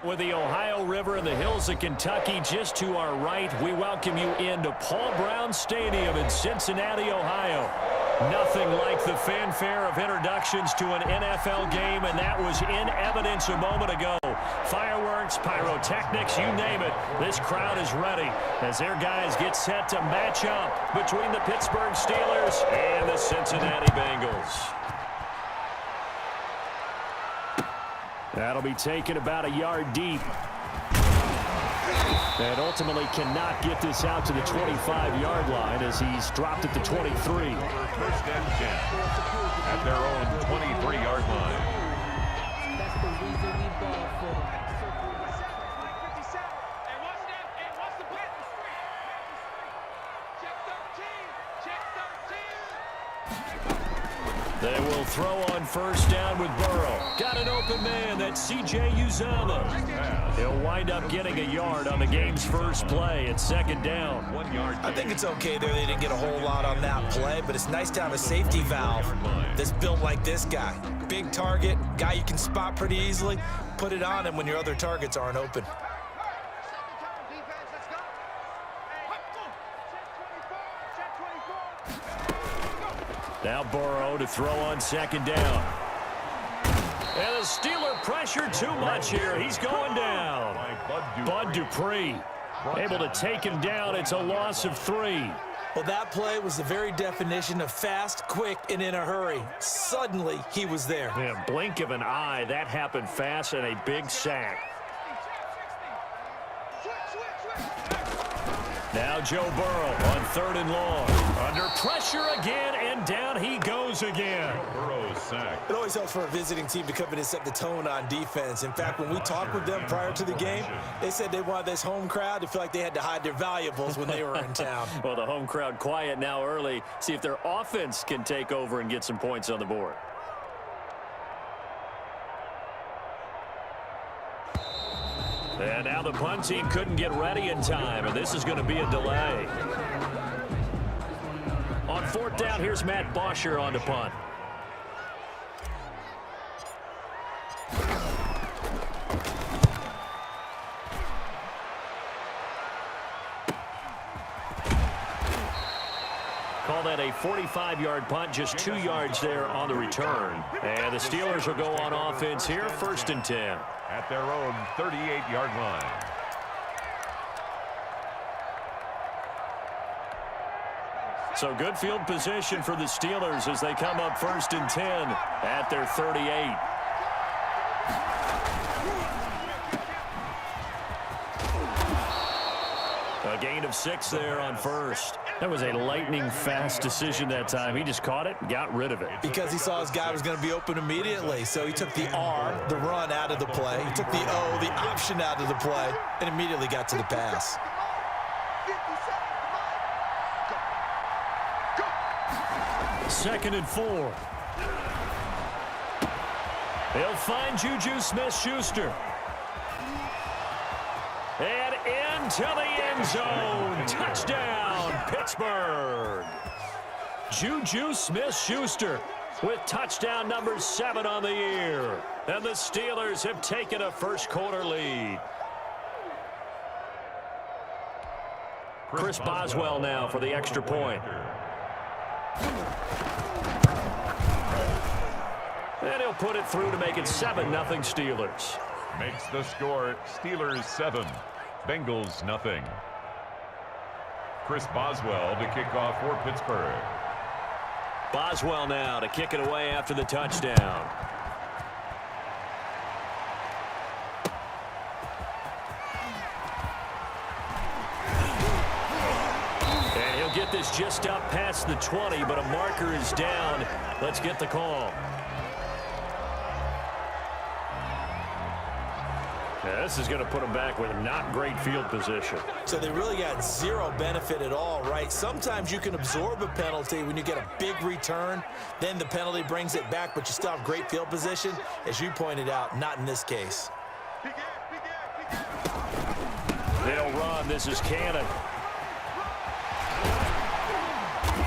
With the Ohio River and the hills of Kentucky just to our right, we welcome you into Paul Brown Stadium in Cincinnati, Ohio. Nothing like the fanfare of introductions to an NFL game, and that was in evidence a moment ago. Fireworks, pyrotechnics, you name it. This crowd is ready as their guys get set to match up between the Pittsburgh Steelers and the Cincinnati Bengals. That'll be taken about a yard deep. And ultimately cannot get this out to the 25-yard line as he's dropped at the 23. First and 10 at their own 23-yard line. That's the reason we ball for. They will throw on first down with Burrow. Got an open man. That's C.J. Uzomah. He'll wind up getting a yard on the game's first play. It's second down. 1 yard. I think it's okay there. They didn't get a whole lot on that play, but it's nice to have a safety valve that's built like this guy. Big target, guy you can spot pretty easily. Put it on him when your other targets aren't open. Now Burrow to throw on second down. And the Steeler pressure too much here. He's going down. Bud Dupree able to take him down. It's a loss of 3. Well, that play was the very definition of fast, quick, and in a hurry. Suddenly, he was there. Yeah, blink of an eye. That happened fast and a big sack. Now Joe Burrow on 3rd and long. Under pressure again, and down he goes again. Burrow's sacked. It always helps for a visiting team to come in and set the tone on defense. In fact, when we talked with them prior to the game, they said they wanted this home crowd to feel like they had to hide their valuables when they were in town. Well, the home crowd quiet now early. See if their offense can take over and get some points on the board. And now the punt team couldn't get ready in time, and this is going to be a delay. On 4th down, here's Matt Bosher on to punt. Call that a 45-yard punt, just 2 yards there on the return. And the Steelers will go on offense here, 1st and 10. At their own 38-yard line. So good field position for the Steelers as they come up 1st and 10 at their 38. A gain of 6 there on first. That was a lightning-fast decision that time. He just caught it and got rid of it. Because he saw his guy was going to be open immediately. So he took the R, the run, out of the play. He took the O, the option, out of the play, and immediately got to the pass. Second and 4. He'll find Juju Smith-Schuster. And into the end zone. Touchdown, Pittsburgh. Juju Smith-Schuster with touchdown number 7 on the year. And the Steelers have taken a first-quarter lead. Chris Boswell now for the extra point. And he'll put it through to make it 7-0 Steelers. Makes the score Steelers 7, Bengals nothing. Chris Boswell to kick off for Pittsburgh. Boswell now to kick it away after the touchdown. And he'll get this just up past the 20, but a marker is down. Let's get the call. Yeah, this is going to put them back with not great field position. So they really got zero benefit at all, right? Sometimes you can absorb a penalty when you get a big return. Then the penalty brings it back, but you still have great field position. As you pointed out, not in this case. They'll run. This is Cannon.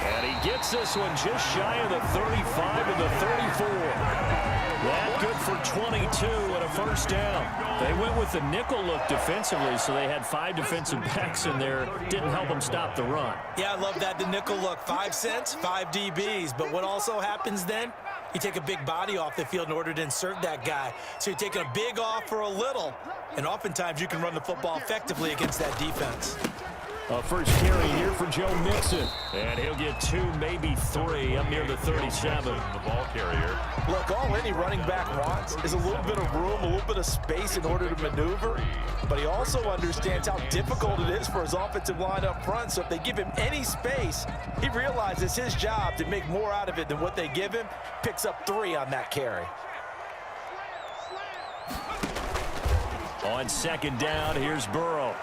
And he gets this one just shy of the 35 and the 34. That good for 22 and a first down. They went with the nickel look defensively, so they had 5 defensive backs in there. Didn't help them stop the run. Yeah, I love that, the nickel look. 5 cents, 5 DBs. But what also happens then? You take a big body off the field in order to insert that guy. So you're taking a big off for a little. And oftentimes you can run the football effectively against that defense. First carry here for Joe Mixon. And he'll get 2, maybe 3 up near the 37. The ball carrier. Look, all any running back wants is a little bit of room, a little bit of space in order to maneuver. But he also understands how difficult it is for his offensive line up front. So if they give him any space, he realizes his job to make more out of it than what they give him. Picks up 3 on that carry. On second down, here's Burrow.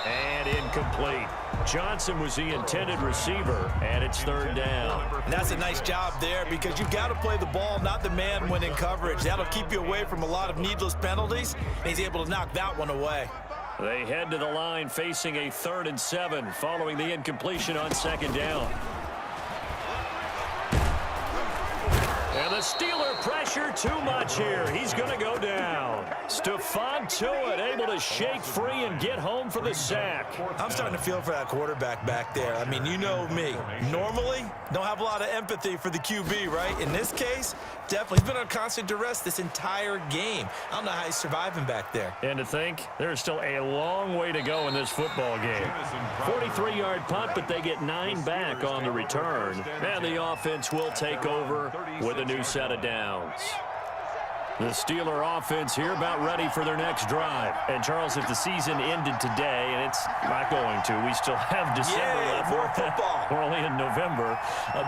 And incomplete. Johnson was the intended receiver, and it's third down. And that's a nice job there because you've got to play the ball, not the man when in coverage. That'll keep you away from a lot of needless penalties, and he's able to knock that one away. They head to the line facing a 3rd and 7 following the incompletion on second down. And the Steeler pressure too much here. He's going to go down. Stephon Tuitt able to shake free and get home for the sack. I'm starting to feel for that quarterback back there. I mean, you know me. Normally, don't have a lot of empathy for the QB, right? In this case, definitely. He's been on constant duress this entire game. I don't know how he's surviving back there. And to think, there's still a long way to go in this football game. 43-yard punt, but they get 9 back on the return. And the offense will take over with a new set of downs. The Steeler offense here about ready for their next drive. And, Charles, if the season ended today, and it's not going to, we still have December left. More football. We're only in November.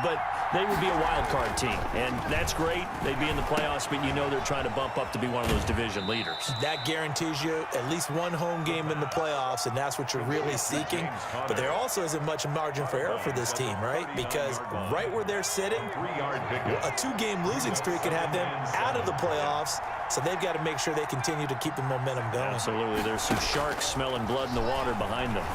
But they would be a wild card team. And that's great. They'd be in the playoffs, but you know they're trying to bump up to be one of those division leaders. That guarantees you at least one home game in the playoffs, and that's what you're really seeking. But there also isn't much margin for error for this team, right? Because right where they're sitting, a 2-game losing streak could have them out of the playoffs. So they've got to make sure they continue to keep the momentum going. Absolutely. There's some sharks smelling blood in the water behind them.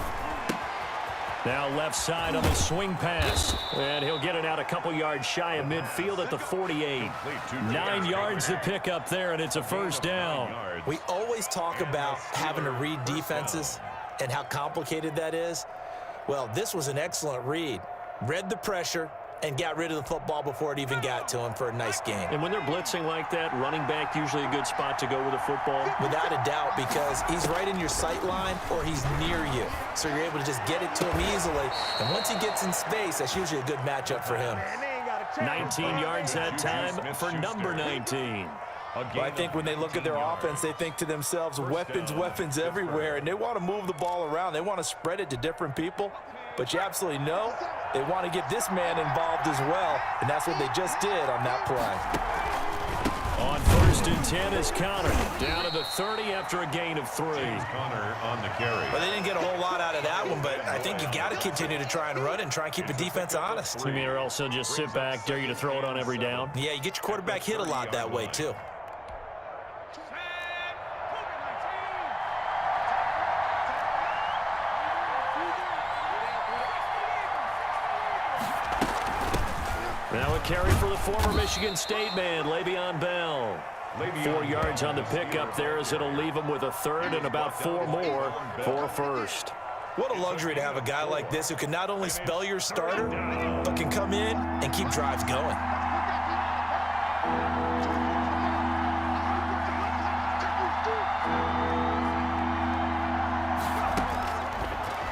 Now left side on the swing pass. And he'll get it out a couple yards shy of midfield at the 48. 9 yards to pick up there, and it's a first down. We always talk about having to read defenses and how complicated that is. Well, this was an excellent read. Read the pressure and got rid of the football before it even got to him for a nice game. And when they're blitzing like that, running back usually a good spot to go with the football. Without a doubt, because he's right in your sight line or he's near you. So you're able to just get it to him easily. And once he gets in space, that's usually a good matchup for him. 19 yards that time for number 19. Well, I think when they look at their offense, they think to themselves, weapons everywhere, and they want to move the ball around. They want to spread it to different people. But you absolutely know they want to get this man involved as well, and that's what they just did on that play. On 1st and 10 is Connor. Down to the 30 after a gain of 3. Connor on the carry. Well, they didn't get a whole lot out of that one, but I think you got to continue to try and run and try and keep the defense honest. You mean or else they'll just sit back, dare you to throw it on every down? Yeah, you get your quarterback hit a lot that way, too. Now a carry for the former Michigan State man, Le'Veon Bell. 4 yards on the pickup there as it'll leave him with a 3rd and about 4 more for a first. What a luxury to have a guy like this who can not only spell your starter, but can come in and keep drives going.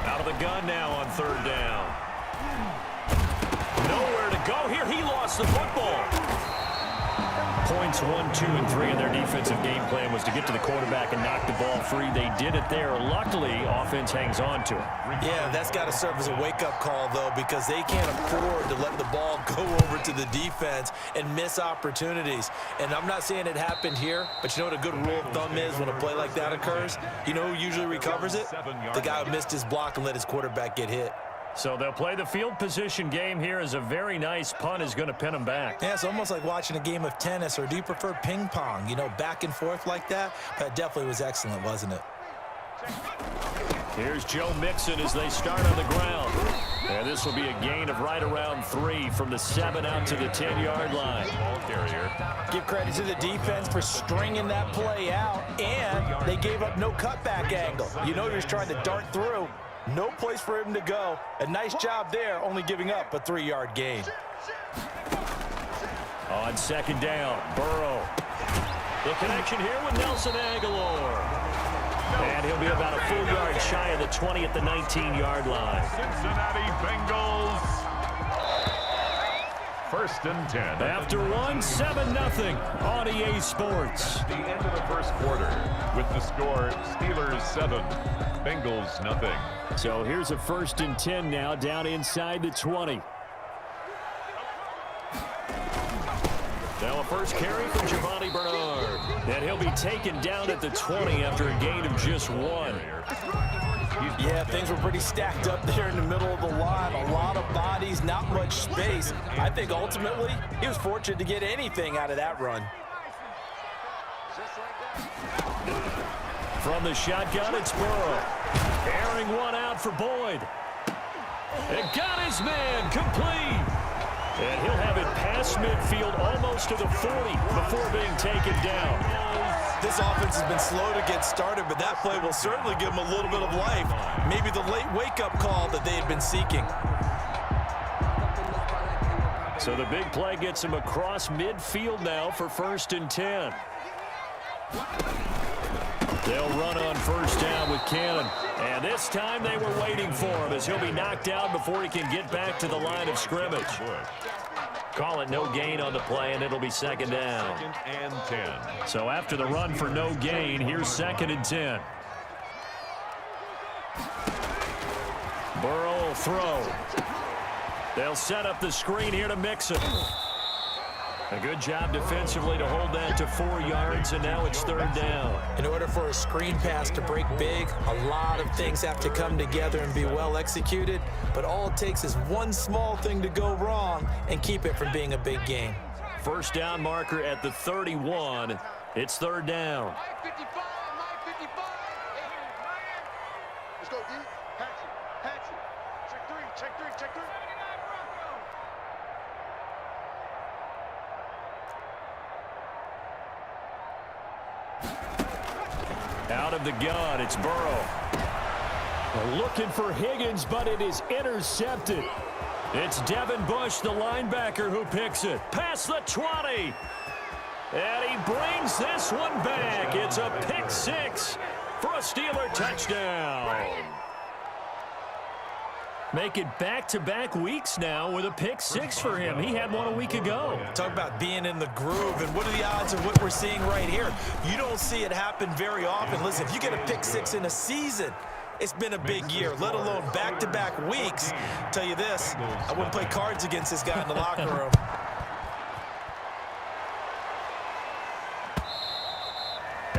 Out of the gun now on 3rd down. Nowhere to go here. He lost the football. Points 1, 2, and 3 in their defensive game plan was to get to the quarterback and knock the ball free. They did it there. Luckily, offense hangs on to it. Yeah, that's got to serve as a wake-up call, though, because they can't afford to let the ball go over to the defense and miss opportunities. And I'm not saying it happened here, but you know what a good rule of thumb is when a play like that occurs? You know who usually recovers it? The guy who missed his block and let his quarterback get hit. So they'll play the field position game here as a very nice punt is going to pin them back. Yeah, it's almost like watching a game of tennis, or do you prefer ping pong? You know, back and forth like that? That definitely was excellent, wasn't it? Here's Joe Mixon as they start on the ground. And this will be a gain of right around 3 from the 7 out to the 10-yard line. Ball carrier. Give credit to the defense for stringing that play out, and they gave up no cutback angle. You know, you're trying to dart through. No place for him to go. A nice job there, only giving up a 3-yard gain. On second down, Burrow. The connection here with Nelson Aguilar. And he'll be about a full yard shy of the 20 at the 19-yard line. Cincinnati Bengals. 1st and 10. After one, 7-0 on EA Sports. The end of the first quarter with the score Steelers 7, Bengals nothing. So here's a 1st and 10 now down inside the 20. Now a first carry from Giovanni Bernard. And he'll be taken down at the 20 after a gain of just 1. Yeah, things were pretty stacked up there in the middle of the line. A lot of bodies, not much space. I think ultimately he was fortunate to get anything out of that run. From the shotgun, it's Burrow. Airing one out for Boyd. And got his man complete. And he'll have it past midfield almost to the 40 before being taken down. This offense has been slow to get started, but that play will certainly give them a little bit of life. Maybe the late wake-up call that they had been seeking. So the big play gets him across midfield now for 1st and 10. They'll run on 1st down with Cannon. And this time they were waiting for him as he'll be knocked down before he can get back to the line of scrimmage. Call it no gain on the play, and it'll be 2nd down. 2nd and 10. So after the run for no gain, here's 2nd and 10. Burrow will throw. They'll set up the screen here to Mixon. A good job defensively to hold that to 4 yards, and now it's 3rd down. In order for a screen pass to break big, a lot of things have to come together and be well executed, but all it takes is one small thing to go wrong and keep it from being a big gain. 1st down marker at the 31. It's 3rd down. Let's go, D. Hatchet. Check three. Out of the gun, it's Burrow. Looking for Higgins, but it is intercepted. It's Devin Bush, the linebacker, who picks it. Past the 20. And he brings this one back. It's a pick 6 for a Steeler touchdown. Make it back-to-back weeks now with a pick 6 for him. He had one a week ago. Talk about being in the groove, and what are the odds of what we're seeing right here? You don't see it happen very often. Listen, if you get a pick 6 in a season, it's been a big year, let alone back-to-back weeks. Tell you this, I wouldn't play cards against this guy in the locker room.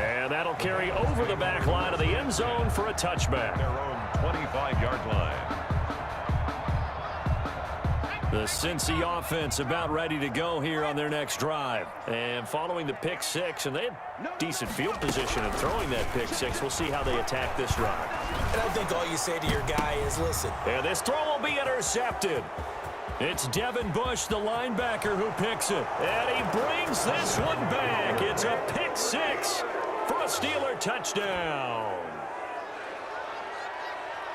And that'll carry over the back line of the end zone for a touchback. Their own 25-yard line. The Cincy offense about ready to go here on their next drive. And following the pick 6, and they had decent field position in throwing that pick 6. We'll see how they attack this drive. And I think all you say to your guy is, listen. And this throw will be intercepted. It's Devin Bush, the linebacker, who picks it. And he brings this one back. It's a pick 6 for a Steeler touchdown.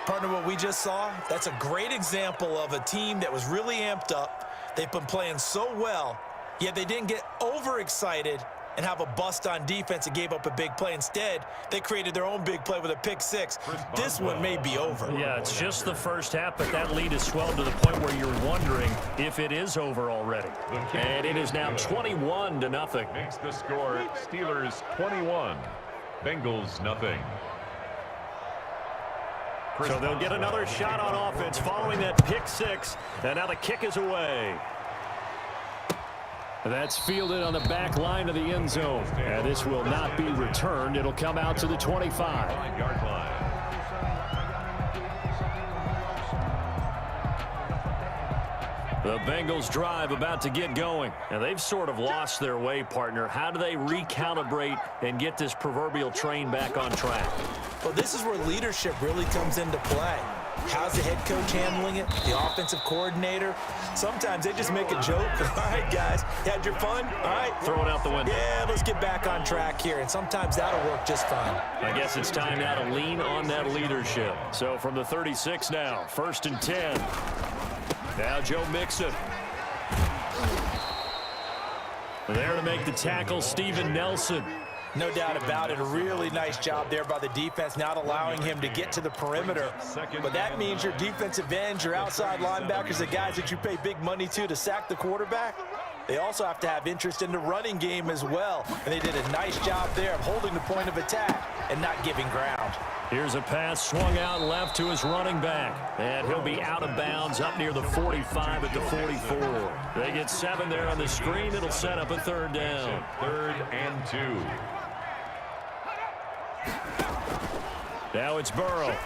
Partner, what we just saw, that's a great example of a team that was really amped up. They've been playing so well, yet they didn't get overexcited and have a bust on defense and gave up a big play. Instead, they created their own big play with a pick 6. This one may be over. Yeah, it's just the first half, but that lead has swelled to the point where you're wondering if it is over already. And it is now 21-0. Makes the score Steelers 21, Bengals nothing. So they'll get another shot on offense following that pick 6. And now the kick is away. That's fielded on the back line of the end zone. And this will not be returned. It'll come out to the 25-yard line. The Bengals drive about to get going. And they've sort of lost their way, partner. How do they recalibrate and get this proverbial train back on track? Well, this is where leadership really comes into play. How's the head coach handling it? The offensive coordinator? Sometimes they just make a joke. All right, guys, you had your fun? All right. Throw it out the window. Yeah, let's get back on track here, and sometimes that'll work just fine. I guess it's time now to lean on that leadership. So from the 36 now, 1st and 10. Now Joe Mixon. There to make the tackle, Steven Nelson. No doubt about it. A really nice job there by the defense, not allowing him to get to the perimeter. But that means your defensive ends, your outside linebackers, the guys that you pay big money to sack the quarterback, they also have to have interest in the running game as well. And they did a nice job there of holding the point of attack and not giving ground. Here's a pass swung out left to his running back. And he'll be out of bounds up near the 45 at the 44. They get 7 there on the screen. It'll set up a 3rd down. 3rd and 2. Now it's Burrow.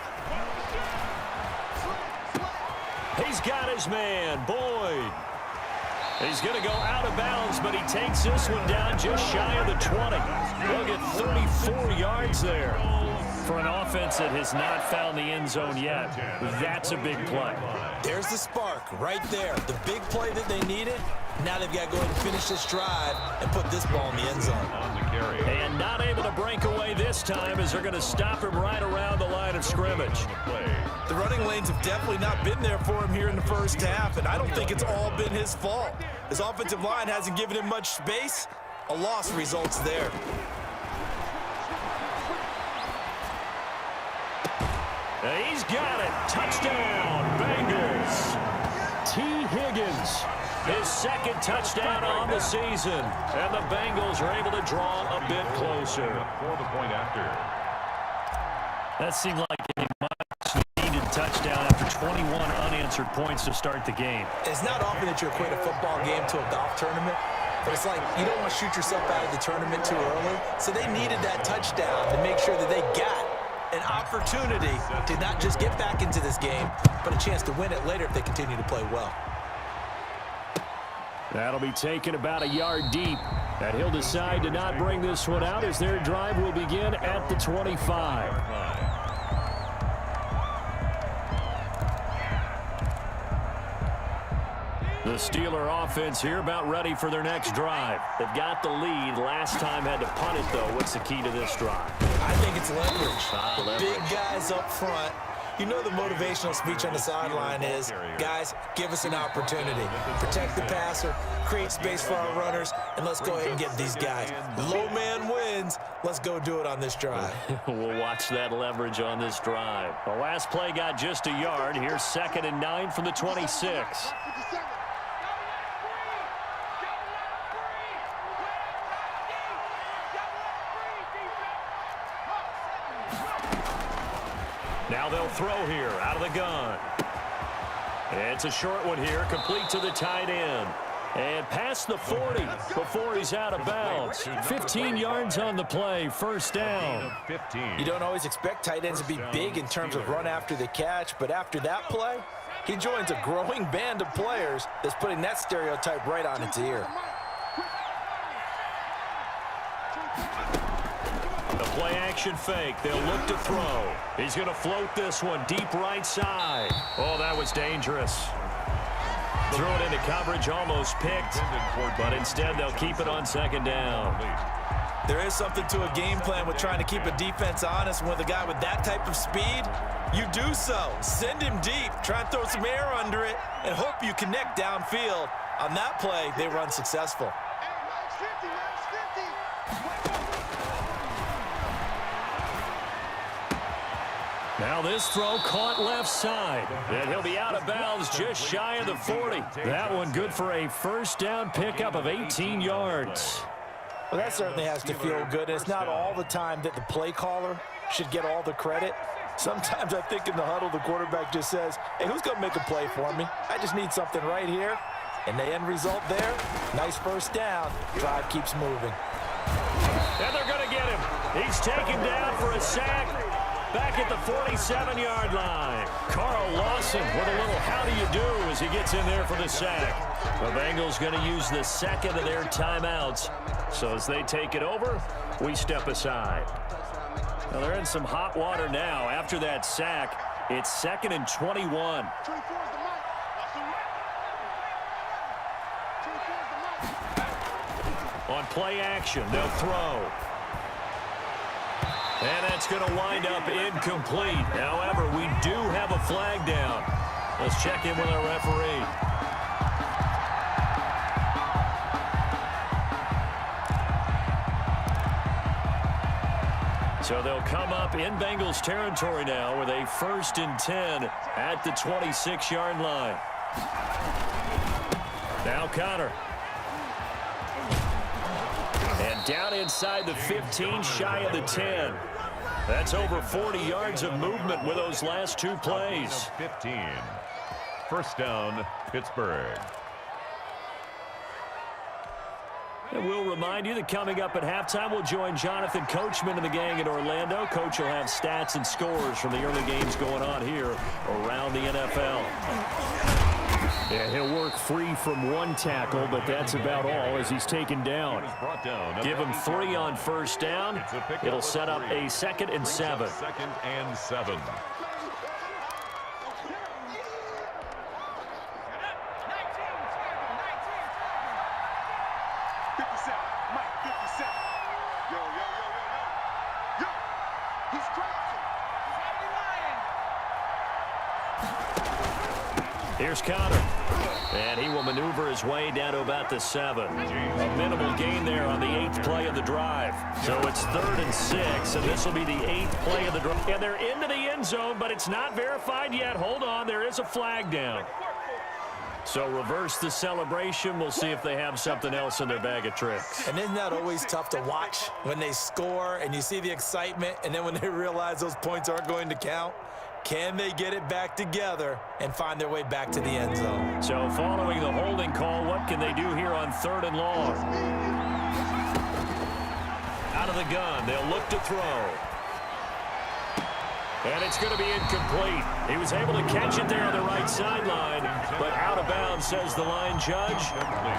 He's got his man, Boyd. He's going to go out of bounds, but he takes this one down just shy of the 20. He'll get 34 yards there. For an offense that has not found the end zone yet, that's a big play. There's the spark right there. The big play that they needed. Now they've got to go ahead and finish this drive and put this ball in the end zone. On the carry. And not able to break away this time as they're going to stop him right around the line of scrimmage. The running lanes have definitely not been there for him here in the first half, and I don't think it's all been his fault. His offensive line hasn't given him much space. A loss results there. He's got it. Touchdown, Bengals. T. Higgins, his 2nd touchdown on the season. And the Bengals are able to draw a bit closer. For the point after. That seemed like a much-needed touchdown after 21 unanswered points to start the game. It's not often that you equate a football game to a golf tournament, but it's like you don't want to shoot yourself out of the tournament too early. So they needed that touchdown to make sure that they got an opportunity to not just get back into this game, but a chance to win it later if they continue to play well. That'll be taken about a yard deep. And he'll decide to not bring this one out as their drive will begin at the 25. The Steeler offense here about ready for their next drive. They've got the lead. Last time had to punt it, though. What's the key to this drive? I think it's leverage. The big guys up front. You know the motivational speech on the sideline is, guys, give us an opportunity. Protect the passer, create space for our runners, and let's go ahead and get these guys. Low man wins. Let's go do it on this drive. We'll watch that leverage on this drive. The last play got just a yard. Here's 2nd and 9 from the 26. Now they'll throw here out of the gun. It's a short one here, complete to the tight end. And past the 40 before he's out of bounds. 15 yards on the play, 1st down. You don't always expect tight ends to be big in terms of run after the catch, but after that play, he joins a growing band of players that's putting that stereotype right on its ear. Play action fake. They'll look to throw. He's going to float this one deep right side. Oh, that was dangerous. Throw it into coverage, almost picked, but instead they'll keep it on 2nd down. There is something to a game plan with trying to keep a defense honest. With a guy with that type of speed, you do so. Send him deep, try and throw some air under it, and hope you connect downfield. On that play, they were unsuccessful. Now this throw caught left side. And he'll be out of bounds just shy of the 40. That one good for a 1st down pickup of 18 yards. Well, that certainly has to feel good. It's not all the time that the play caller should get all the credit. Sometimes I think in the huddle, the quarterback just says, hey, who's going to make a play for me? I just need something right here. And the end result there, nice 1st down. Drive keeps moving. And they're going to get him. He's taken down for a sack. Back at the 47-yard line. Carl Lawson with a little how do you do as he gets in there for the sack. The Bengals going to use the 2nd of their timeouts. So as they take it over, we step aside. Now they're in some hot water now after that sack. It's 2nd and 21. 24 is the mic. That's the mic. 24 is the mic. On play action, they'll throw. And that's going to wind up incomplete. However, we do have a flag down. Let's check in with our referee. So they'll come up in Bengals territory now with a 1st and 10 at the 26-yard line. Now Connor. And down inside the 15, shy of the 10. That's over 40 yards of movement with those last 2 plays. 15. First down, Pittsburgh. And we'll remind you that coming up at halftime, we'll join Jonathan Coachman and the gang in Orlando. Coach will have stats and scores from the early games going on here around the NFL. Yeah, he'll work free from 1 tackle, but that's about all as he's taken down. Give him 3 on first down. It'll set up a 2nd and 7. 2nd and 7. Here's Connor. And he will maneuver his way down to about the 7. A minimal gain there on the 8th play of the drive. So it's 3rd and 6, and this will be the 8th play of the drive. And they're into the end zone, but it's not verified yet. Hold on, there is a flag down. So reverse the celebration. We'll see if they have something else in their bag of tricks. And isn't that always tough to watch when they score and you see the excitement, and then when they realize those points aren't going to count? Can they get it back together and find their way back to the end zone? So following the holding call, what can they do here on 3rd and long? Out of the gun, they'll look to throw. And it's going to be incomplete. He was able to catch it there on the right sideline, but out of bounds, says the line judge.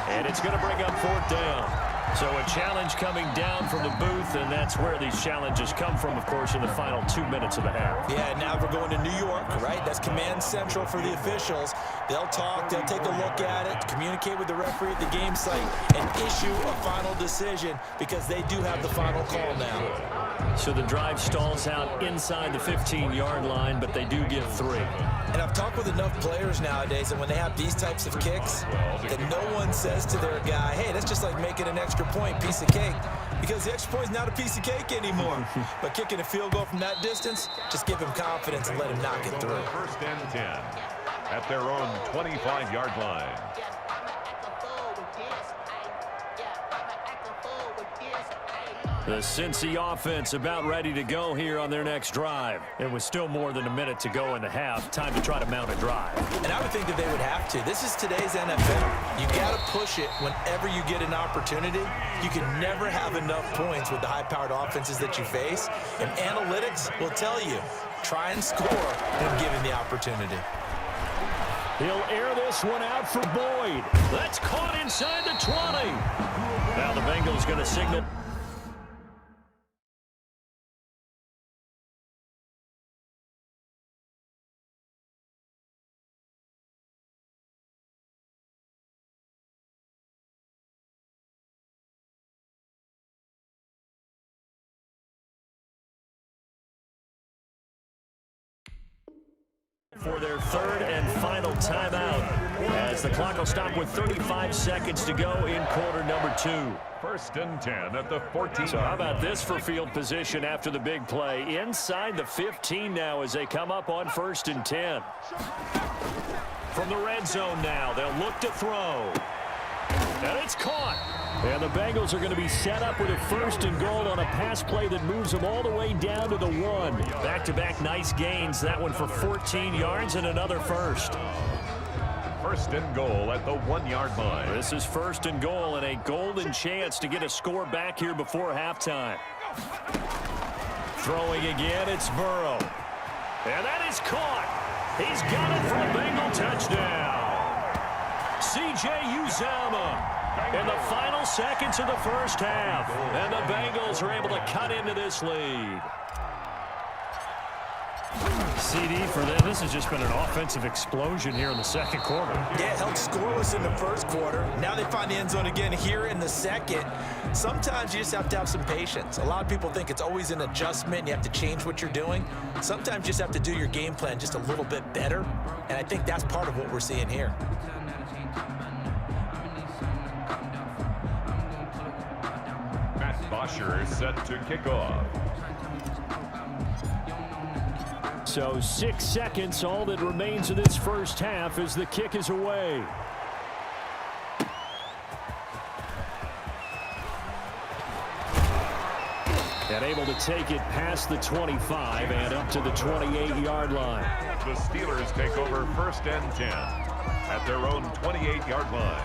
And it's going to bring up 4th down. So a challenge coming down from the booth, and that's where these challenges come from, of course, in the final 2 minutes of the half. Yeah, now we're going to New York, right? That's command central for the officials. They'll talk, they'll take a look at it, communicate with the referee at the game site, and issue a final decision because they do have the final call now. So the drive stalls out inside the 15-yard line, but they do get 3. And I've talked with enough players nowadays, and when they have these types of kicks, that no one says to their guy, hey, that's just like making an extra point, piece of cake. Because the extra point is not a piece of cake anymore. But kicking a field goal from that distance, just give him confidence and let him knock it through. 1st and 10 at their own 25-yard line. The Cincy offense about ready to go here on their next drive. It was still more than a minute to go in the half. Time to try to mount a drive. And I would think that they would have to. This is today's NFL. You got to push it whenever you get an opportunity. You can never have enough points with the high-powered offenses that you face. And analytics will tell you, try and score when given the opportunity. He'll air this one out for Boyd. That's caught inside the 20. Now the Bengals going to signal. For their 3rd and final timeout as the clock will stop with 35 seconds to go in quarter number 2. 1st and 10 at the 14. So how about this for field position after the big play? Inside the 15 now as they come up on 1st and 10. From the red zone now, they'll look to throw. And it's caught. And the Bengals are going to be set up with a 1st and goal on a pass play that moves them all the way down to the 1. Back-to-back nice gains. That one for 14 yards and another 1st. 1st and goal at the 1-yard line. This is 1st and goal and a golden chance to get a score back here before halftime. Throwing again, it's Burrow. And that is caught. He's got it for a Bengal touchdown. C.J. Uzomah in the final seconds of the first half. And the Bengals are able to cut into this lead. CD for them. This has just been an offensive explosion here in the second quarter. Yeah, held scoreless in the first quarter. Now they find the end zone again here in the second. Sometimes you just have to have some patience. A lot of people think it's always an adjustment. You have to change what you're doing. Sometimes you just have to do your game plan just a little bit better. And I think that's part of what we're seeing here. Matt Bosher is set to kick off. So 6 seconds, all that remains of this first half as the kick is away. And able to take it past the 25 and up to the 28-yard line. The Steelers take over 1st and 10 at their own 28-yard line.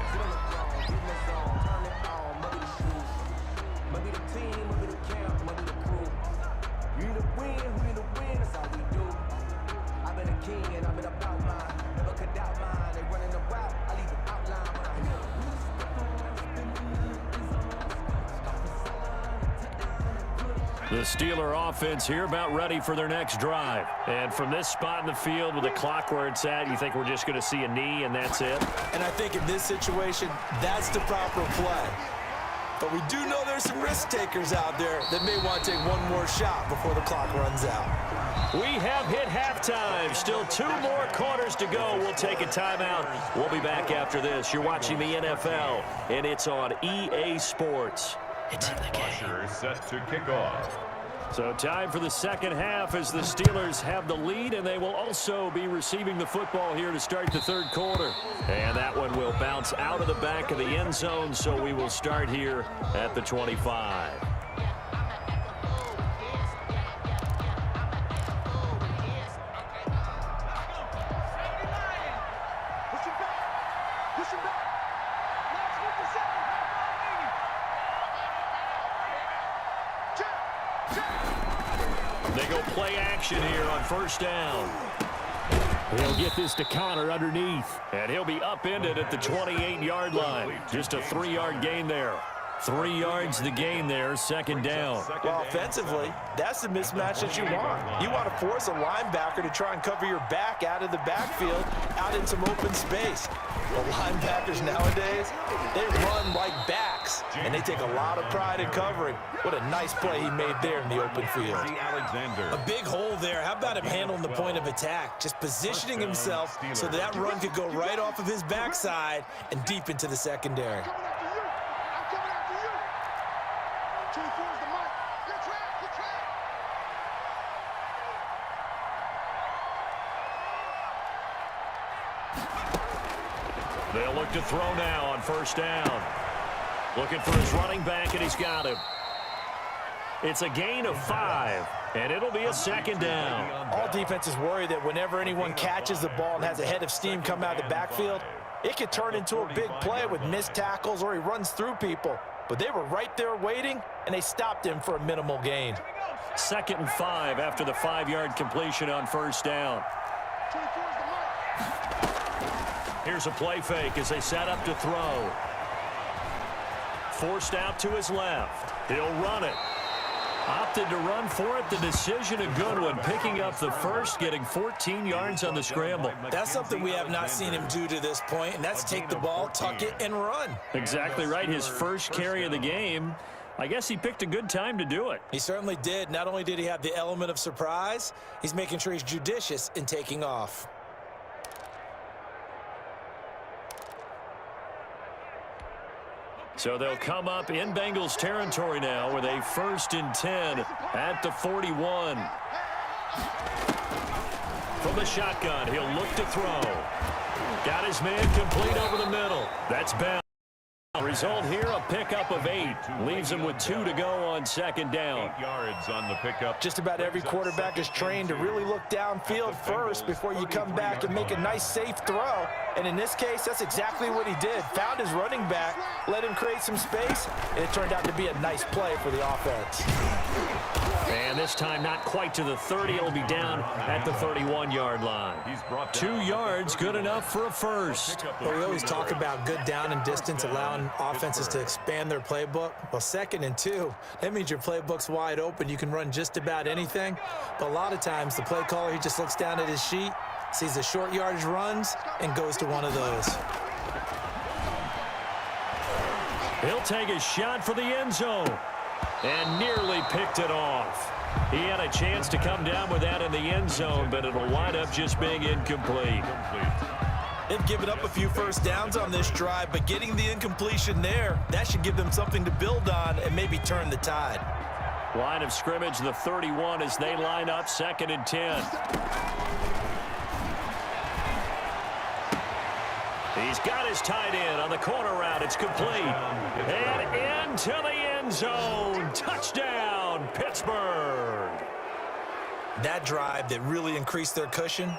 The Steeler offense here about ready for their next drive. And from this spot in the field with the clock where it's at, you think we're just going to see a knee and that's it? And I think in this situation, that's the proper play. But we do know there's some risk takers out there that may want to take one more shot before the clock runs out. We have hit halftime. Still 2 more quarters to go. We'll take a timeout. We'll be back after this. You're watching the NFL, and it's on EA Sports. It's in the game. Set to kick off. So time for the second half as the Steelers have the lead, and they will also be receiving the football here to start the third quarter. And that one will bounce out of the back of the end zone, so we will start here at the 25. They go play action here on 1st down. He'll get this to Connor underneath, and he'll be upended at the 28-yard line. Just a 3-yard gain there. 3 yards the gain there, 2nd down. Well, offensively, that's the mismatch that you want. You want to force a linebacker to try and cover your back out of the backfield, out in some open space. The linebackers nowadays, they run like backs, and they take a lot of pride in covering. What a nice play he made there in the open field. A big hole there. How about him handling the point of attack? Just positioning himself so that run could go right off of his backside and deep into the secondary. They'll look to throw now on 1st down. Looking for his running back, and he's got him. It's a gain of 5, and it'll be a 2nd down. All defenses worry that whenever anyone catches the ball and has a head of steam come out of the backfield, it could turn into a big play with missed tackles or he runs through people. But they were right there waiting, and they stopped him for a minimal gain. 2nd and 5 after the 5-yard completion on 1st down. Here's a play fake as they set up to throw. Forced out to his left. He'll run it. Opted to run for it. The decision a good one. Picking up the first, getting 14 yards on the scramble. That's something we have not seen him do to this point, and that's take the ball, tuck it, and run. Exactly right. His first carry of the game. I guess he picked a good time to do it. He certainly did. Not only did he have the element of surprise, he's making sure he's judicious in taking off. So they'll come up in Bengals territory now with a 1st and 10 at the 41. From the shotgun, he'll look to throw. Got his man complete over the middle. That's bound. Result here, a pickup of 8. Leaves him with 2 to go on 2nd down. 8 yards on the pickup. Just about every quarterback is trained to really look downfield first before you come back and make a nice, safe throw. And in this case, that's exactly what he did. Found his running back, let him create some space, and it turned out to be a nice play for the offense. And this time not quite to the 30. It'll be down at the 31-yard line. 2 yards, good enough for a first. Well, we always talk about good down and distance, allowing offenses to expand their playbook. Well, 2nd and 2, that means your playbook's wide open. You can run just about anything. But a lot of times, the play caller, he just looks down at his sheet, sees the short yardage runs, and goes to one of those. He'll take a shot for the end zone. And nearly picked it off. He had a chance to come down with that in the end zone, but it'll wind up just being incomplete. They've given up a few first downs on this drive, but getting the incompletion there, that should give them something to build on and maybe turn the tide. Line of scrimmage, the 31 as they line up, 2nd and 10. He's got his tight end on the corner route. It's complete. And into the end zone. Touchdown, Pittsburgh. That drive that really increased their cushion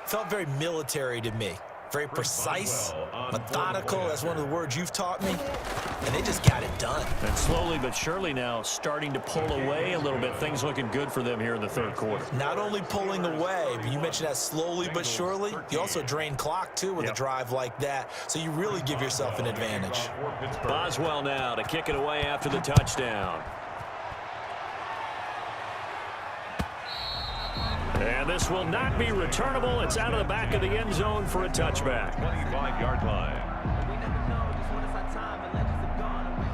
felt very military to me. Very precise, methodical. That's one of the words you've taught me. And they just got it done. And slowly but surely now starting to pull away a little bit. Things looking good for them here in the 3rd quarter. Not only pulling away, but you mentioned that slowly but surely. You also drain clock, too, with a drive like that. So you really give yourself an advantage. Boswell now to kick it away after the touchdown. And this will not be returnable. It's out of the back of the end zone for a touchback. 25-yard line.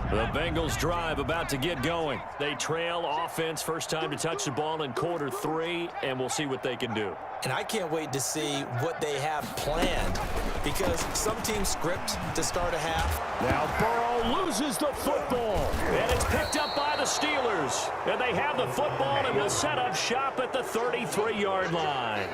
The Bengals drive about to get going. They trail offense, first time to touch the ball in quarter 3, and we'll see what they can do. And I can't wait to see what they have planned, because some teams script to start a half. Now Burrow loses the football, and it's picked up by the Steelers. And they have the football and will set up shop at the 33-yard line.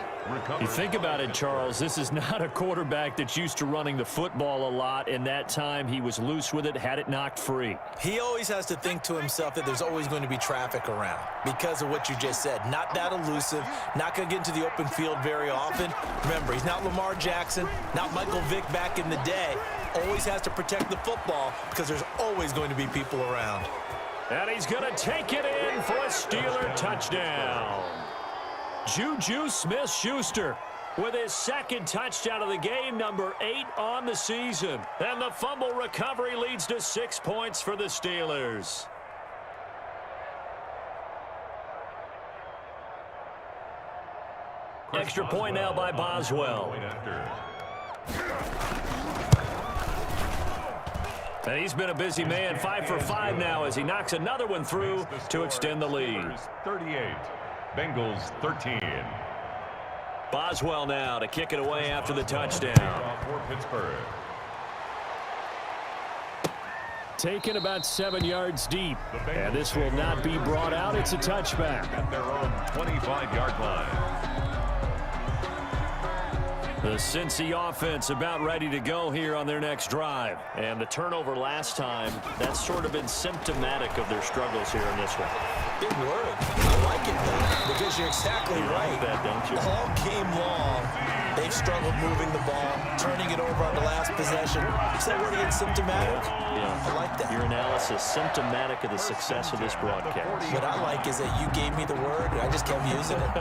You think about it, Charles, this is not a quarterback that's used to running the football a lot, and that time he was loose with it, had it knocked free. He always has to think to himself that there's always going to be traffic around because of what you just said. Not that elusive, not going to get into the open field very often. Remember, he's not Lamar Jackson, not Michael Vick back in the day. Always has to protect the football because there's always going to be people around. And he's going to take it in for a Steeler touchdown. Juju Smith-Schuster with his 2nd touchdown of the game, number 8 on the season. And the fumble recovery leads to 6 points for the Steelers. Extra point now by Boswell. And he's been a busy man, 5 for 5 now as he knocks another one through to extend the lead. 38. Bengals 13. Boswell now to kick it away after the touchdown. For Pittsburgh. Taken about 7 yards deep. And this will not be brought out. It's a touchback. At their own 25-yard line. The Cincy offense about ready to go here on their next drive. And the turnover last time, that's sort of been symptomatic of their struggles here in this one. Big word. I like it, though, because you're exactly right. That, don't you? All game long, they've struggled moving the ball, turning it over on the last possession. Is that word again, symptomatic? Yeah. I like that. Your analysis, symptomatic of the success of this broadcast. What I like is that you gave me the word, and I just kept using it.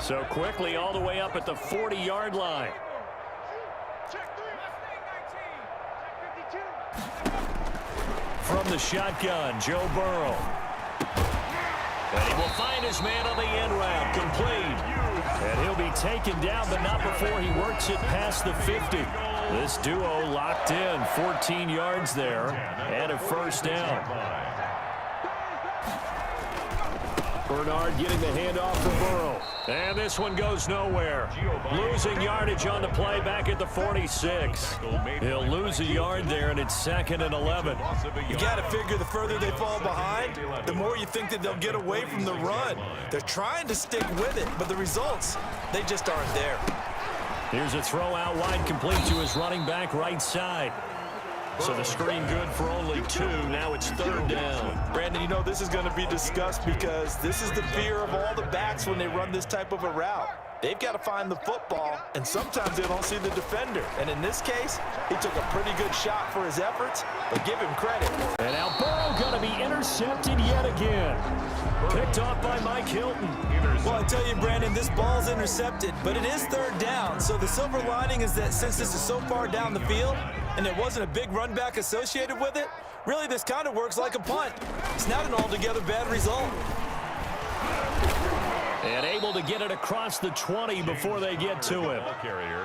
So quickly all the way up at the 40-yard line. From the shotgun, Joe Burrow. And he will find his man on the end route, complete. And he'll be taken down, but not before he works it past the 50. This duo locked in, 14 yards there, and a first down. Bernard getting the handoff for Burrow. And this one goes nowhere. Losing yardage on the play back at the 46. He'll lose a yard there, and it's 2nd and 11. You got to figure the further they fall behind, the more you think that they'll get away from the run. They're trying to stick with it, but the results, they just aren't there. Here's a throw out wide, complete to his running back right side. So the screen good for only 2. Now it's 3rd down. Brandon, you know this is going to be discussed because this is the fear of all the backs when they run this type of a route. they've got to find the football, and sometimes they don't see the defender. And in this case, he took a pretty good shot for his efforts, but give him credit. And now Burrow going to be intercepted yet again. Picked off by Mike Hilton. Well, I tell you, Brandon, this ball's intercepted, but it is third down. So the silver lining is that since this is so far down the field and there wasn't a big run back associated with it, really this kind of works like a punt. It's not an altogether bad result. And able to get it across the 20 before they get to him.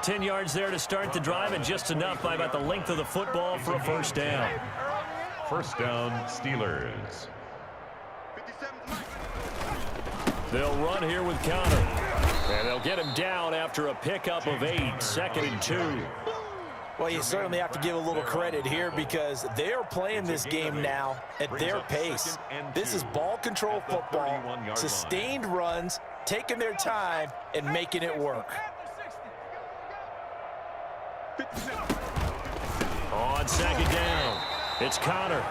10 yards there to start the drive, and just enough by about the length of the football for a first down. First down, Steelers. 57 Mike. They'll run here with Connor. And they'll get him down after a pickup of 8, 2nd and 2. Well, you certainly have to give a little credit here because they're playing this game now at their pace. This is ball control football, sustained runs, taking their time, and making it work. On 2nd down, it's Connor.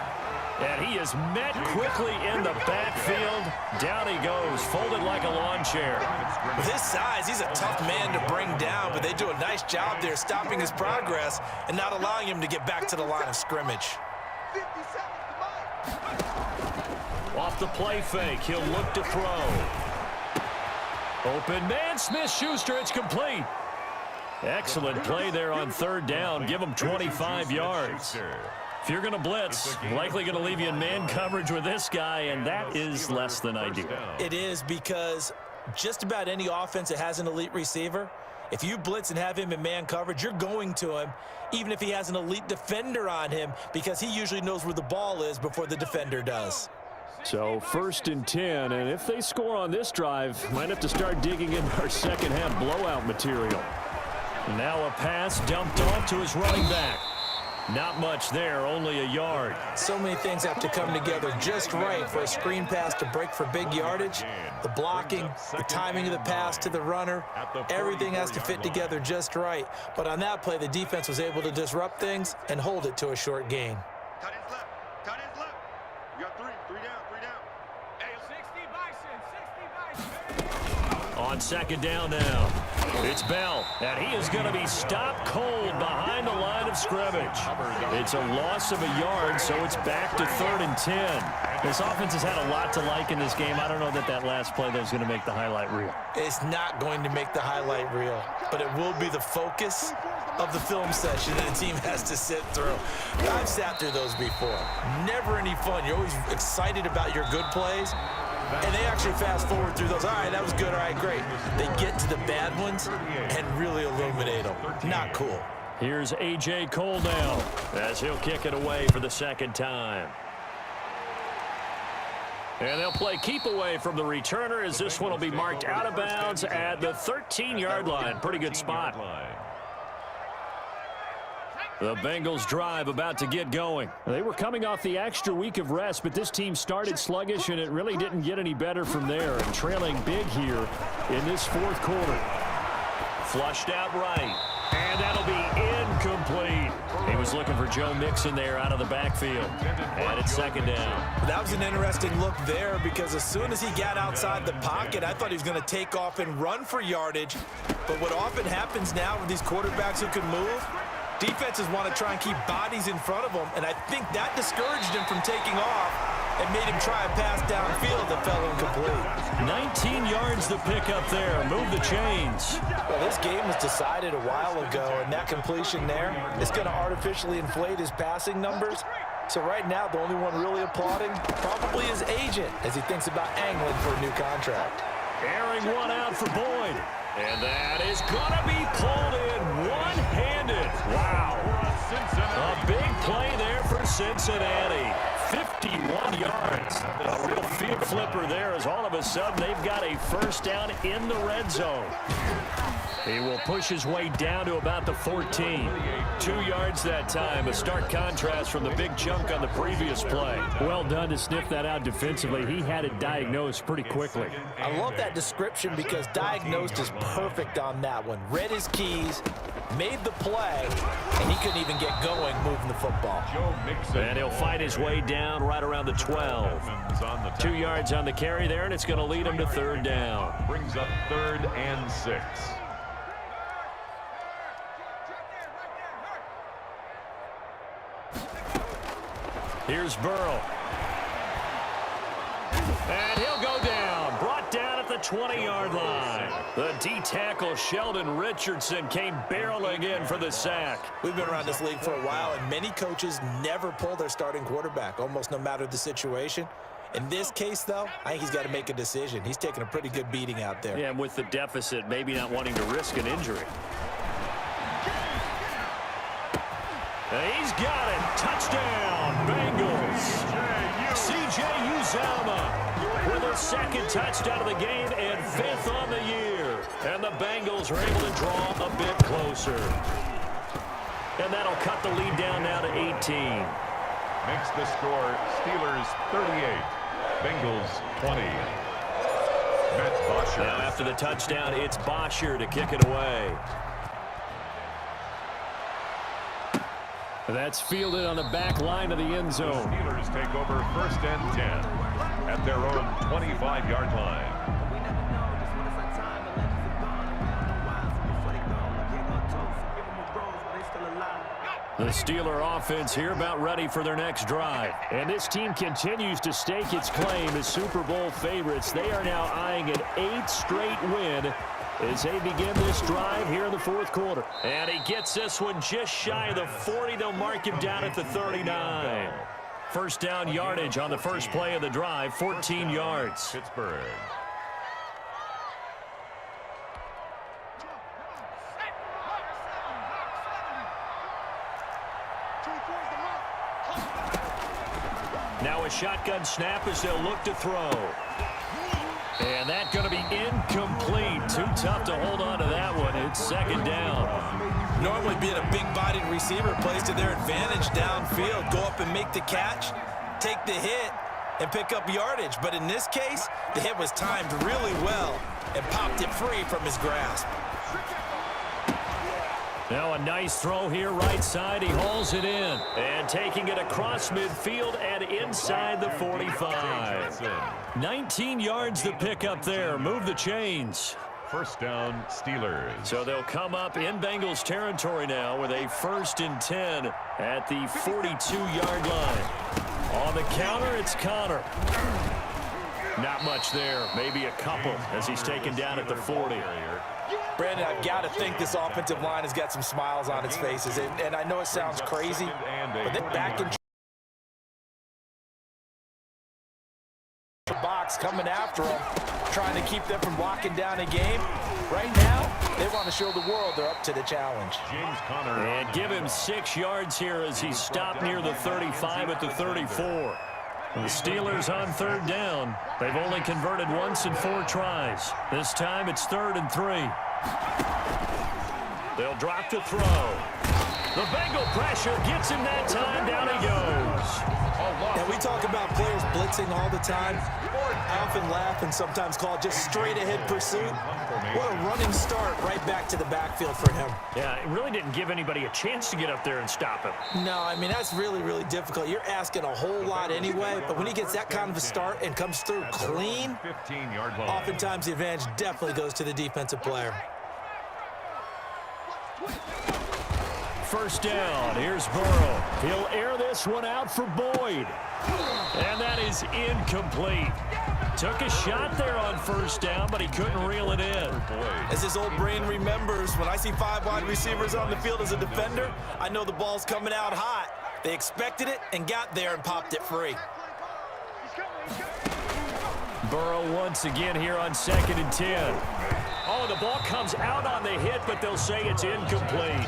And he is met quickly in the backfield. Down he goes, folded like a lawn chair. With his size, he's a tough man to bring down, but they do a nice job there stopping his progress and not allowing him to get back to the line of scrimmage. 50 seconds to Mike. Off the play fake, he'll look to throw. Open man, Smith-Schuster, it's complete. Excellent play there on 3rd down. Give him 25 yards. If you're going to blitz, likely going to leave you in man coverage with this guy, and that is less than ideal. It is because just about any offense that has an elite receiver, if you blitz and have him in man coverage, you're going to him, even if he has an elite defender on him, because he usually knows where the ball is before the defender does. So 1st and 10, and if they score on this drive, might have to start digging into our second half blowout material. Now a pass dumped off to his running back. Not much there, only a yard. So many things have to come together just right for a screen pass to break for big yardage. The blocking, the timing of the pass to the runner, everything has to fit together just right. But on that play, the defense was able to disrupt things and hold it to a short gain. Tight end's left. Tight end's left. You got 3 down. Hey, 60 Bison. On 2nd down now, it's Bell, and he is going to be stopped cold behind the line of scrimmage. It's a loss of a yard, so it's back to 3rd and 10. This offense has had a lot to like in this game. I don't know that last play that was going to make the highlight reel. It's not going to make the highlight reel, but it will be the focus of the film session that a team has to sit through. I've sat through those before. Never any fun. You're always excited about your good plays. And they actually fast forward through those. All right, that was good. All right, great. They get to the bad ones and really illuminate them. Not cool. Here's A.J. Cole now as he'll kick it away for the 2nd time. And they'll play keep away from the returner as this one will be marked out of bounds at the 13-yard line. Pretty good spot. The Bengals drive about to get going. They were coming off the extra week of rest, but this team started sluggish, and it really didn't get any better from there. And trailing big here in this 4th quarter. Flushed out right, and that'll be incomplete. He was looking for Joe Mixon there out of the backfield. And it's 2nd down. That was an interesting look there because as soon as he got outside the pocket, I thought he was going to take off and run for yardage. But what often happens now with these quarterbacks who can move, defenses want to try and keep bodies in front of them, and I think that discouraged him from taking off and made him try a pass downfield that fell incomplete. 19 yards to pick up there. Move the chains. Well, this game was decided a while ago, and that completion there is going to artificially inflate his passing numbers. So right now, the only one really applauding probably his agent as he thinks about angling for a new contract. Airing one out for Boyd. And that is going to be pulled in one-handed. Wow. A big play there for Cincinnati. 51 yards. A real field flipper there as all of a sudden they've got a first down in the red zone. He will push his way down to about the 14. 2 yards that time. A stark contrast from the big chunk on the previous play. Well done to sniff that out defensively. He had it diagnosed pretty quickly. I love that description because diagnosed is perfect on that one. Read his keys, made the play, and he couldn't even get going moving the football. Joe Mixon. And he'll fight his way down right around the 12. 2 yards on the carry there, and it's going to lead him to third down. Brings up 3rd and 6. Here's Burrow. And he'll go down. Brought down at the 20-yard line. The D-tackle Sheldon Richardson came barreling in for the sack. We've been around this league for a while, and many coaches never pull their starting quarterback, almost no matter the situation. In this case, though, I think he's got to make a decision. He's taking a pretty good beating out there. Yeah, and with the deficit, maybe not wanting to risk an injury. And he's got it. Touchdown, Bengals. C.J. Uzomah with a second touchdown of the game and 5th on the year. And the Bengals are able to draw a bit closer. And that'll cut the lead down now to 18. Makes the score Steelers 38, Bengals 20. Matt Bosher. Now after the touchdown, it's Bosher to kick it away. That's fielded on the back line of the end zone. The Steelers take over 1st and 10 at their own 25-yard line. The Steeler offense here about ready for their next drive. And this team continues to stake its claim as Super Bowl favorites. They are now eyeing an 8th straight win as they begin this drive here in the 4th quarter. And he gets this one just shy of the 40. They'll mark him down at the 39. First down yardage on the first play of the drive, 14 yards. Pittsburgh. Now a shotgun snap as they'll look to throw. And that's going to be incomplete. Too tough to hold on to that one. It's 2nd down. Normally being a big-bodied receiver plays to their advantage downfield. Go up and make the catch, take the hit, and pick up yardage. But in this case, the hit was timed really well and popped it free from his grasp. Now a nice throw here right side. He hauls it in. And taking it across midfield and inside the 45. 19 yards to pick up there. Move the chains. First down, Steelers. So they'll come up in Bengals territory now with a 1st and 10 at the 42-yard line. On the counter, it's Connor. Not much there. Maybe a couple as he's taken down at the 40. Brandon, I've got to think this offensive line has got some smiles on its faces. And I know it sounds crazy, but they're back in the box coming after them, trying to keep them from locking down a game. Right now, they want to show the world they're up to the challenge. James Conner. And give him 6 yards here as he stopped near the 35 at the 34. The Steelers on 3rd down. They've only converted once in 4 tries. This time it's 3rd and 3. They'll drop to throw. The Bengal pressure gets him that time. Down he goes. And we talk about players blitzing all the time. I often laugh and sometimes call it just straight-ahead pursuit. What a running start right back to the backfield for him. Yeah, it really didn't give anybody a chance to get up there and stop him. No, I mean, that's really, really difficult. You're asking a whole lot anyway, but when he gets that kind of a start and comes through clean, 15-yard line. oftentimes the advantage definitely goes to the defensive player. First down, here's Burrow. He'll air this one out for Boyd. And that is incomplete. Took a shot there on first down, but he couldn't reel it in. As his old brain remembers, when I see 5 wide receivers on the field as a defender, I know the ball's coming out hot. They expected it and got there and popped it free. Burrow once again here on 2nd and 10. Oh, the ball comes out on the hit, but they'll say it's incomplete.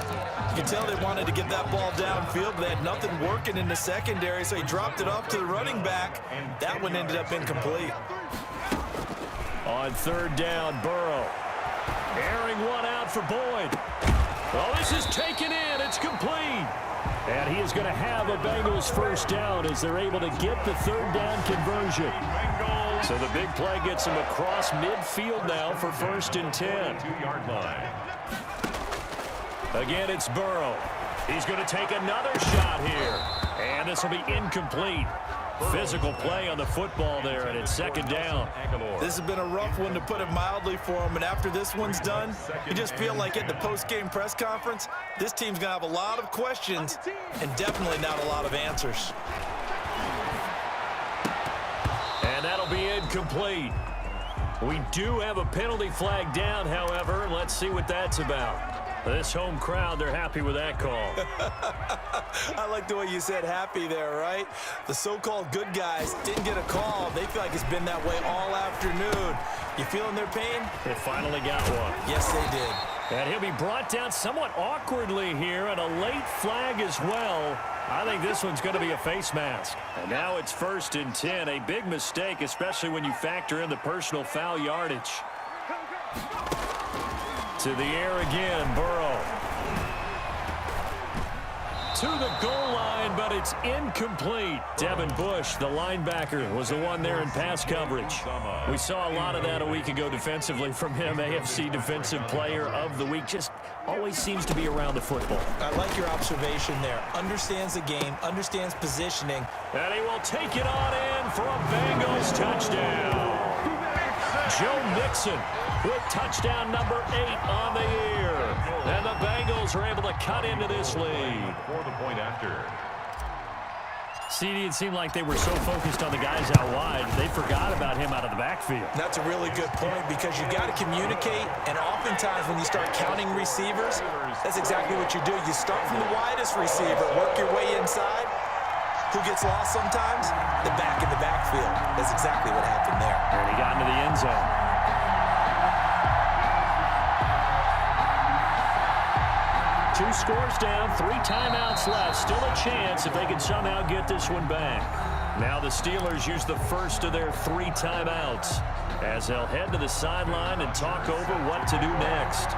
You can tell they wanted to get that ball downfield, but they had nothing working in the secondary, so he dropped it off to the running back. That one ended up incomplete. On 3rd down, Burrow. Airing one out for Boyd. Oh, this is taken in. It's complete. And he is going to have a Bengals first down as they're able to get the 3rd down conversion. So the big play gets him across midfield now for 1st and 10. 2-yard line. Again, it's Burrow. He's going to take another shot here. And this will be incomplete. Physical play on the football there, and it's second down. This has been a rough one, to put it mildly, for him. And after this one's done, you just feel like at the post-game press conference, this team's going to have a lot of questions and definitely not a lot of answers. And that'll be incomplete. We do have a penalty flag down, however. Let's see what that's about. This home crowd, they're happy with that call. I like the way you said happy there, right? The so-called good guys didn't get a call. They feel like it's been that way all afternoon. You feeling their pain? They finally got one. Yes, they did. And he'll be brought down somewhat awkwardly here, and a late flag as well. I think this one's going to be a face mask. And now it's 1st and 10. A big mistake, especially when you factor in the personal foul yardage. To the air again, Burrow. To the goal line, but it's incomplete. Devin Bush, the linebacker, was the one there in pass coverage. We saw a lot of that a week ago defensively from him. AFC Defensive Player of the Week. Just always seems to be around the football. I like your observation there. Understands the game, understands positioning. And he will take it on in for a Bengals touchdown. Joe Mixon with touchdown number 8 on the year. And the Bengals are able to cut into this lead. For the point after. CD, it seemed like they were so focused on the guys out wide, they forgot about him out of the backfield. That's a really good point, because you got to communicate, and oftentimes when you start counting receivers, that's exactly what you do. You start from the widest receiver, work your way inside. Who gets lost sometimes? The back in the backfield. That's exactly what happened there. And he got into the end zone. Two scores down, 3 timeouts left. Still a chance if they can somehow get this one back. Now the Steelers use the first of their 3 timeouts as they'll head to the sideline and talk over what to do next.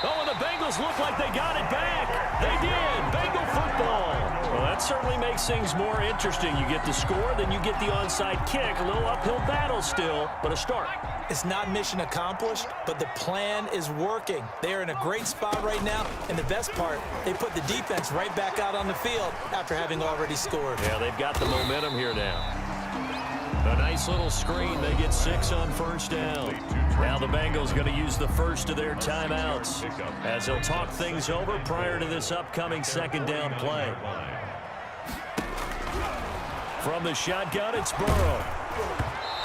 Oh, and the Bengals look like they got it back. They did. Bengal football. Well, that certainly makes things more interesting. You get the score, then you get the onside kick. A little uphill battle still, but a start. It's not mission accomplished, but the plan is working. They're in a great spot right now, and the best part, they put the defense right back out on the field after having already scored. Yeah, they've got the momentum here now. A nice little screen. They get 6 on first down. Now the Bengals going to use the first of their timeouts as they'll talk things over prior to this upcoming second down play. From the shotgun, it's Burrow.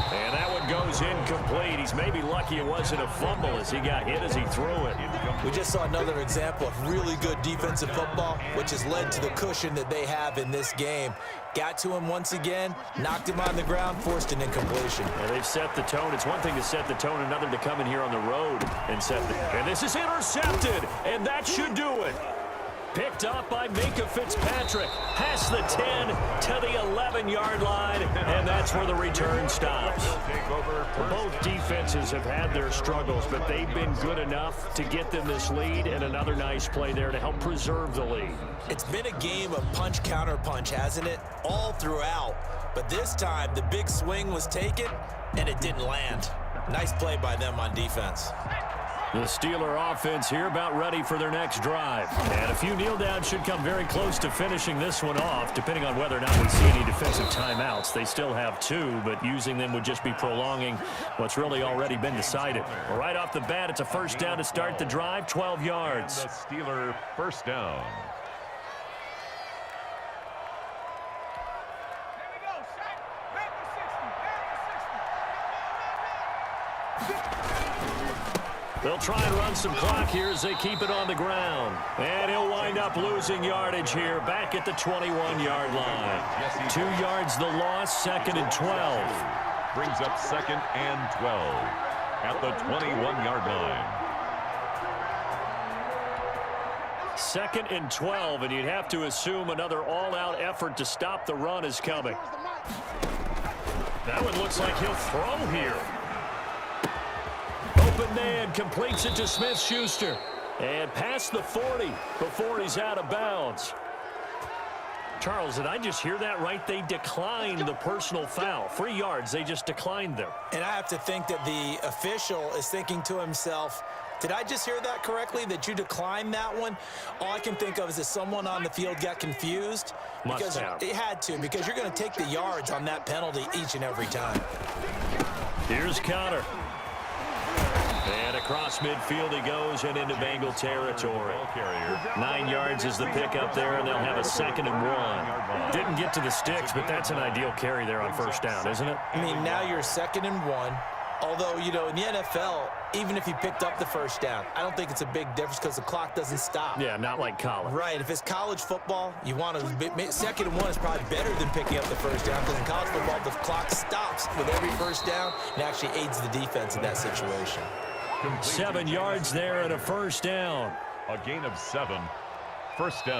And that one goes incomplete. He's maybe lucky it wasn't a fumble as he got hit as he threw it. We just saw another example of really good defensive football, which has led to the cushion that they have in this game. Got to him once again, knocked him on the ground, forced an incompletion. And they've set the tone. It's one thing to set the tone, another to come in here on the road and set the... And this is intercepted, and that should do it. Picked up by Minkah Fitzpatrick. Past the 10 to the 11-yard line, and that's where the return stops. Both defenses have had their struggles, but they've been good enough to get them this lead, and another nice play there to help preserve the lead. It's been a game of punch-counter-punch, hasn't it? All throughout. But this time, the big swing was taken, and it didn't land. Nice play by them on defense. The Steeler offense here about ready for their next drive. And a few kneel downs should come very close to finishing this one off, depending on whether or not we see any defensive timeouts. They still have 2, but using them would just be prolonging what's really already been decided. Right off the bat, it's a first down to start the drive, 12 yards. The Steeler first down. They'll try and run some clock here as they keep it on the ground. And he'll wind up losing yardage here back at the 21-yard line. 2 yards the loss, 2nd and 12. Brings up 2nd and 12 at the 21-yard line. 2nd and 12, and you'd have to assume another all-out effort to stop the run is coming. That one looks like he'll throw here. Open man completes it to Smith-Schuster. And past the 40 before he's out of bounds. Charles, did I just hear that right? They declined the personal foul. 3 yards, they just declined them. And I have to think that the official is thinking to himself, did I just hear that correctly, that you declined that one? All I can think of is that someone on the field got confused. Must have. It had to, because you're going to take the yards on that penalty each and every time. Here's Connor. And across midfield he goes and into Bengal territory. 9 yards is the pickup there, and they'll have a 2nd and 1. Didn't get to the sticks, but that's an ideal carry there on first down, isn't it? I mean, now you're 2nd and 1. Although, you know, in the NFL, even if he picked up the first down, I don't think it's a big difference because the clock doesn't stop. Yeah, not like college. Right. If it's college football, you want to 2nd and 1 is probably better than picking up the first down, because in college football, the clock stops with every first down and actually aids the defense in that situation. 7 yards there and a first down. A gain of 7. First down.